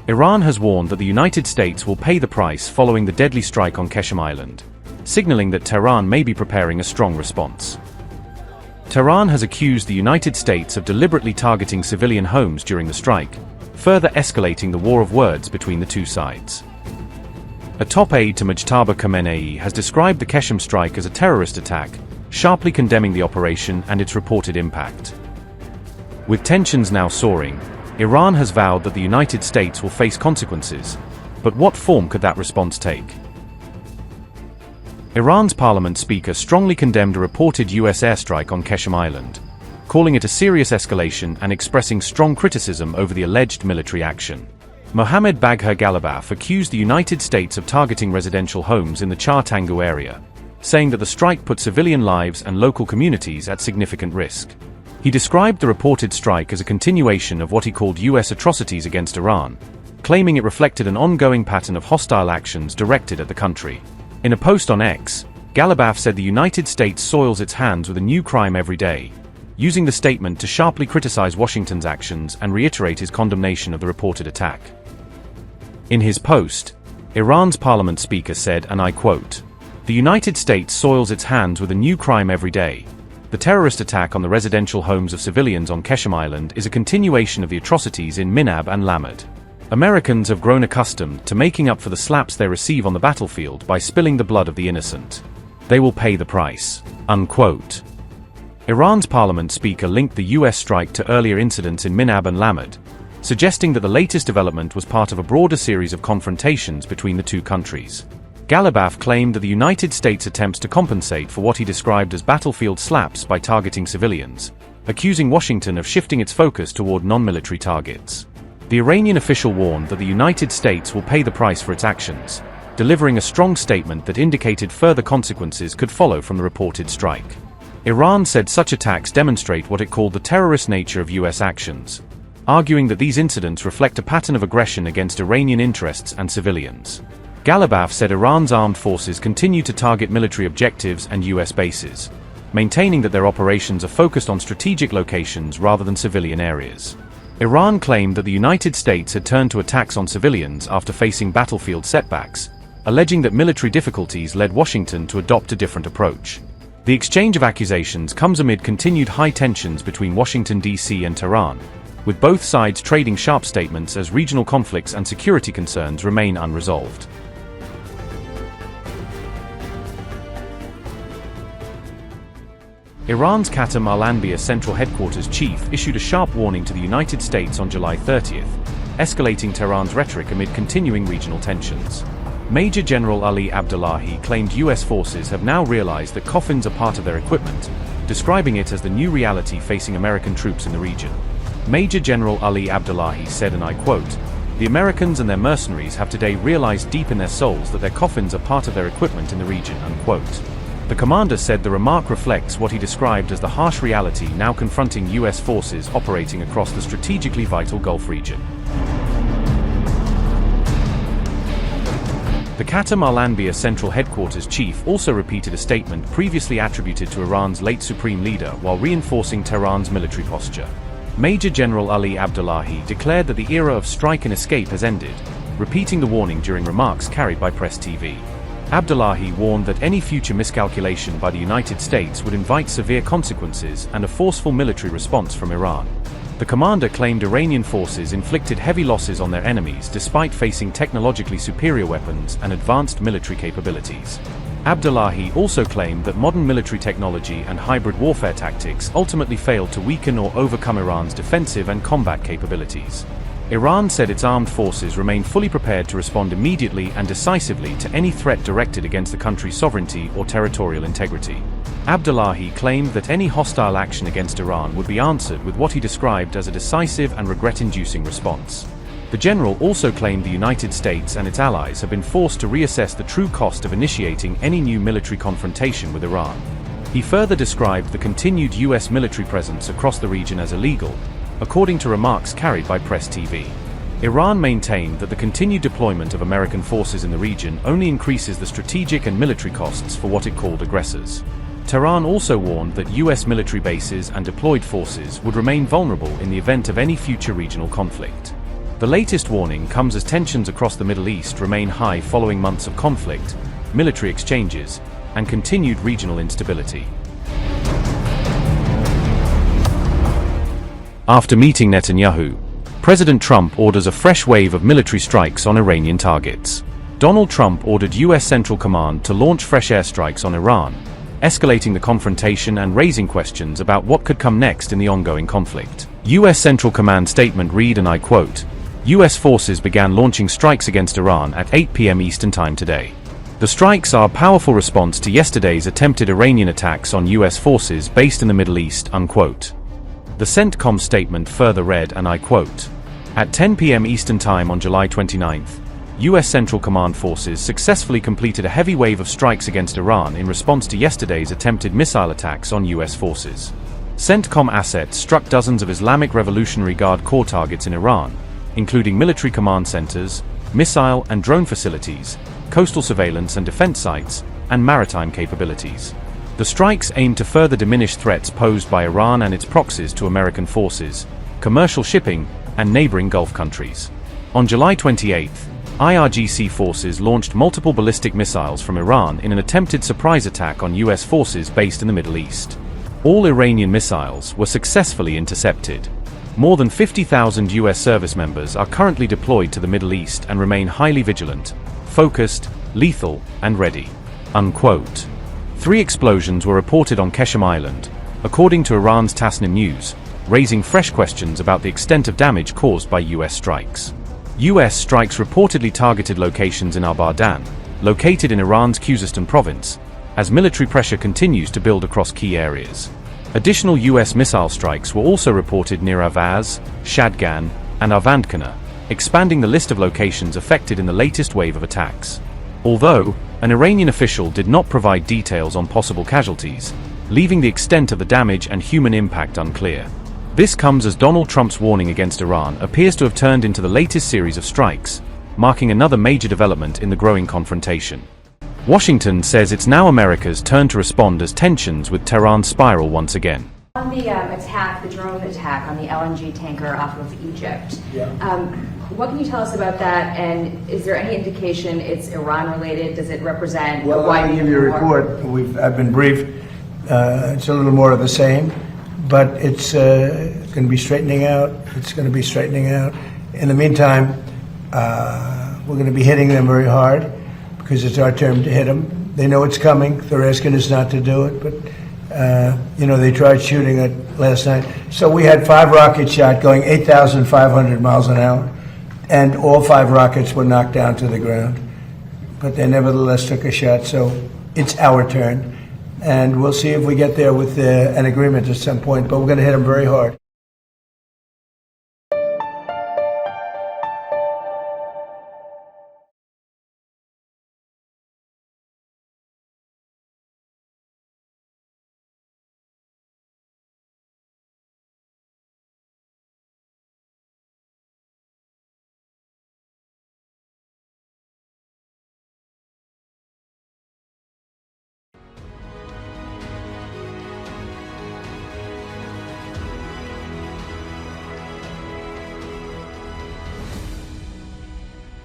Iran has warned that the United States will pay the price following the deadly strike on Qeshm Island, signaling that Tehran may be preparing a strong response. Tehran has accused the United States of deliberately targeting civilian homes during the strike, further escalating the war of words between the two sides. A top aide to Mujtaba Khamenei has described the Qeshm strike as a terrorist attack, sharply condemning the operation and its reported impact. With tensions now soaring, Iran has vowed that the United States will face consequences, but what form could that response take? Iran's parliament speaker strongly condemned a reported US airstrike on Qeshm Island, calling it a serious escalation and expressing strong criticism over the alleged military action. Mohammad Bagher Ghalibaf accused the United States of targeting residential homes in the Char Tangu area, saying that the strike put civilian lives and local communities at significant risk. He described the reported strike as a continuation of what he called US atrocities against Iran, claiming it reflected an ongoing pattern of hostile actions directed at the country. In a post on X, Ghalibaf said the United States soils its hands with a new crime every day, using the statement to sharply criticize Washington's actions and reiterate his condemnation of the reported attack. In his post, Iran's parliament speaker said, and I quote, "The United States soils its hands with a new crime every day. The terrorist attack on the residential homes of civilians on Qeshm Island is a continuation of the atrocities in Minab and Lamad. Americans have grown accustomed to making up for the slaps they receive on the battlefield by spilling the blood of the innocent. They will pay the price." Unquote. Iran's parliament speaker linked the US strike to earlier incidents in Minab and Lamad, suggesting that the latest development was part of a broader series of confrontations between the two countries. Ghalibaf claimed that the United States attempts to compensate for what he described as battlefield slaps by targeting civilians, accusing Washington of shifting its focus toward non-military targets. The Iranian official warned that the United States will pay the price for its actions, delivering a strong statement that indicated further consequences could follow from the reported strike. Iran said such attacks demonstrate what it called the terrorist nature of US actions, arguing that these incidents reflect a pattern of aggression against Iranian interests and civilians. Ghalibaf said Iran's armed forces continue to target military objectives and US bases, maintaining that their operations are focused on strategic locations rather than civilian areas. Iran claimed that the United States had turned to attacks on civilians after facing battlefield setbacks, alleging that military difficulties led Washington to adopt a different approach. The exchange of accusations comes amid continued high tensions between Washington, D.C. and Tehran, with both sides trading sharp statements as regional conflicts and security concerns remain unresolved. Iran's Qeshm Island Central Headquarters chief issued a sharp warning to the United States on July 30th, escalating Tehran's rhetoric amid continuing regional tensions. Major General Ali Abdullahi claimed US forces have now realized that coffins are part of their equipment, describing it as the new reality facing American troops in the region. Major General Ali Abdullahi said, and I quote, "The Americans and their mercenaries have today realized deep in their souls that their coffins are part of their equipment in the region." Unquote. The commander said the remark reflects what he described as the harsh reality now confronting US forces operating across the strategically vital Gulf region. The Qeshm Island Central Headquarters chief also repeated a statement previously attributed to Iran's late supreme leader while reinforcing Tehran's military posture. Major General Ali Abdullahi declared that the era of strike and escape has ended, repeating the warning during remarks carried by Press TV. Abdullahi warned that any future miscalculation by the United States would invite severe consequences and a forceful military response from Iran. The commander claimed Iranian forces inflicted heavy losses on their enemies despite facing technologically superior weapons and advanced military capabilities. Abdullahi also claimed that modern military technology and hybrid warfare tactics ultimately failed to weaken or overcome Iran's defensive and combat capabilities. Iran said its armed forces remain fully prepared to respond immediately and decisively to any threat directed against the country's sovereignty or territorial integrity. Abdullahi claimed that any hostile action against Iran would be answered with what he described as a decisive and regret-inducing response. The general also claimed the United States and its allies have been forced to reassess the true cost of initiating any new military confrontation with Iran. He further described the continued US military presence across the region as illegal, according to remarks carried by Press TV. Iran maintained that the continued deployment of American forces in the region only increases the strategic and military costs for what it called aggressors. Tehran also warned that US military bases and deployed forces would remain vulnerable in the event of any future regional conflict. The latest warning comes as tensions across the Middle East remain high following months of conflict, military exchanges, and continued regional instability. After meeting Netanyahu, President Trump orders a fresh wave of military strikes on Iranian targets. Donald Trump ordered U.S. Central Command to launch fresh airstrikes on Iran, escalating the confrontation and raising questions about what could come next in the ongoing conflict. U.S. Central Command statement read, and I quote, U.S. forces began launching strikes against Iran at 8 p.m. Eastern Time today. The strikes are a powerful response to yesterday's attempted Iranian attacks on U.S. forces based in the Middle East, unquote. The CENTCOM statement further read, and I quote, at 10 p.m. Eastern Time on July 29th, U.S. Central Command forces successfully completed a heavy wave of strikes against Iran in response to yesterday's attempted missile attacks on U.S. forces. CENTCOM assets struck dozens of Islamic Revolutionary Guard Corps targets in Iran, including military command centers, missile and drone facilities, coastal surveillance and defense sites, and maritime capabilities. The strikes aim to further diminish threats posed by Iran and its proxies to American forces, commercial shipping, and neighboring Gulf countries. On July 28th, IRGC forces launched multiple ballistic missiles from Iran in an attempted surprise attack on U.S. forces based in the Middle East. All Iranian missiles were successfully intercepted. More than 50,000 U.S. service members are currently deployed to the Middle East and remain highly vigilant, focused, lethal, and ready. Unquote. 3 explosions were reported on Qeshm Island, according to Iran's Tasnim News, raising fresh questions about the extent of damage caused by U.S. strikes. U.S. strikes reportedly targeted locations in Al-Bardan, located in Iran's Khuzestan province, as military pressure continues to build across key areas. Additional U.S. missile strikes were also reported near Avaz, Shadgan, and Avandkana, expanding the list of locations affected in the latest wave of attacks. Although, an Iranian official did not provide details on possible casualties, leaving the extent of the damage and human impact unclear. This comes as Donald Trump's warning against Iran appears to have turned into the latest series of strikes, marking another major development in the growing confrontation. Washington says it's now America's turn to respond as tensions with Tehran spiral once again. On the attack, the drone attack on the LNG tanker off of Egypt, what can you tell us about that, and is there any indication it's Iran-related? Does it represent a wide I'll give you a report. I've been briefed. It's a little more of the same, but it's going to be straightening out. It's going to be straightening out. In the meantime, we're going to be hitting them very hard, because it's our turn to hit them. They know it's coming. They're asking us not to do it, but they tried shooting it last night. So we had 5 rockets shot going 8,500 miles an hour, and all 5 rockets were knocked down to the ground. But they nevertheless took a shot, so it's our turn. And we'll see if we get there with an agreement at some point, but we're going to hit them very hard.